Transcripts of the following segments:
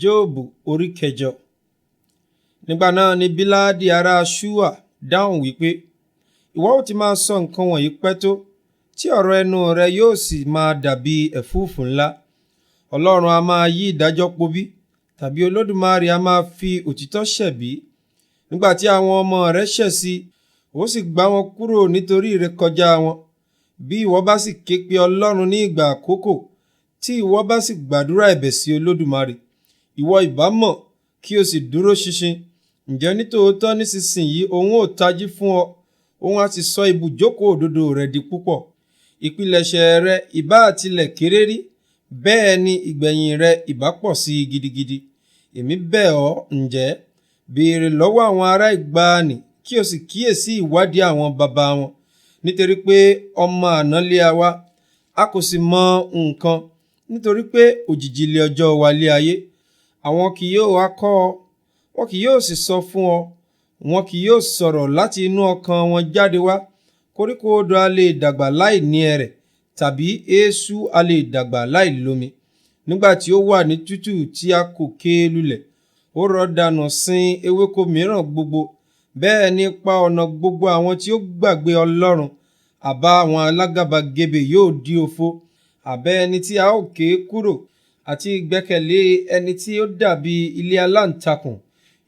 Jobu orí kẹjọ. Nígbà náà ni Bildad ará Ṣúà dáhùn wípé, ìwọ ó ti máa sọ nǹkan wọ̀nyí pẹ́ tó, tí ọ̀rọ̀ ẹnu rẹ yóò sì máa dàbí ẹ̀fúùfù ńlá. Ọlọ́run a máa yí ìdájọ́ po bí? Tàbí Olódùmarè a máa fi òtítọ́ ṣẹ̀bi? Nígbà tí àwọn ọmọ rẹ ṣẹ̀ sí, ó sì gbá wọn kúrò nítorí ìrékọjá wọn. Bí ìwọ bá sì ké pe Ọlọ́run ní ìgbà àkókò, tí ìwọ bá sì gbàdúrà ẹ̀bẹ̀ sí Olódùmarè, ìwọ ìbá mọ̀ kí o sì dúró ṣinṣin. Ǹjẹ́ nítòótọ́ nísinsìnyí òun ó tají fún ọ, òun á sì sọ ibùjókòó òdodo rẹ di púpọ̀. Ìpilẹ̀ṣẹ̀ rẹ ìbá tilẹ̀ kéré rí, bẹ́ẹ̀ ni ìgbẹ̀yìn rẹ ìbá pọ̀ sí i gidigidi. Èmi bẹ̀ ọ́, ǹjẹ́ béèrè lọ́wọ́ àwọn ará ìgbàanì kí o sì kíyèsí ìwádìí àwọn baba wọn, nítorí pé ọmọ àná lé a wá, a kò sì mọ nǹkan, nítorí pé òjìji lé ọjọ́ wa lé ayé. Àwọn kì yóò wá kọ́ ọ, wọn kì yóò sì sọ fún ọ, wọn kì yóò sọ̀rọ̀ láti inú ọkàn wọn jáde wá. Koríko odò a lè dàgbà láì ní ẹrẹ̀, tàbí eéṣú a lè dàgbà láì lómi. Nígbà tí ó wà ní tútù tí a kò ké lulẹ̀, ó rọ̀ dànù sin ewéko mìíràn gbogbo. Bẹ́ẹ̀ ni pa ọ̀nà gbogbo àwọn tí ó gbàgbé Ọlọ́run. Àbá àwọn alágàbàgebè yóò di òfo. Àbẹ́ ẹni tí a ó ké kúrò àti ìgbẹ́kẹ̀lé ẹni tí ó dàbí ilé aláǹtakùn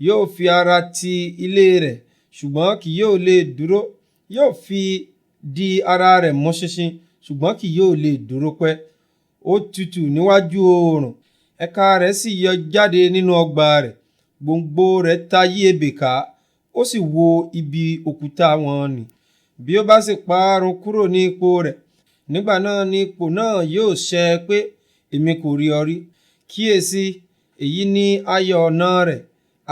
yóò fi ara ti ilé rẹ̀, ṣùgbọ́n kì yóò lè dúró. Yóò fi di ara rẹ̀ mọ́ ṣinṣin, ṣùgbọ́n kì yóò lè dúró pẹ́. Ó tutù níwájú oòrùn, ẹ̀ka rẹ̀ sì yọ jáde nínú ọgbà rẹ̀. Gbòǹgbò rẹ̀ ta yí ebè ká, ó sì wo ibi òkúta wọn nì. Bí ó bá sì parun kúrò ní ipò rẹ̀, nígbà náà ni ipò náà yóò ṣẹ pé, èmi kò rí ọ rí. Kíyèsí, èyí ni ayọ̀ ọ̀nà rẹ̀,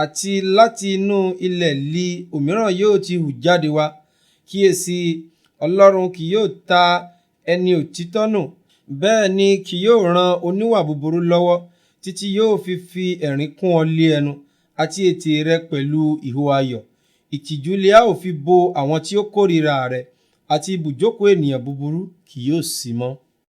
àti láti inú ilẹ̀ li òmíràn yóò ti hù jáde wá. Kíyèsí, Ọlọ́run kì yóò ta ẹni òtítọ́ nù, bẹ́ẹ̀ ni kì yóò ran oníwà búburú lọ́wọ́, títí yóò fi ẹ̀rín kún ọ lé ẹnu, àti ètè rẹ pẹ̀lú ìhó ayọ̀. Ìtìjú lé a ó fi bo àwọn tí ó kórìíra rẹ, àti ibùjókòó ènìyàn búburú kì yóò sí mọ́.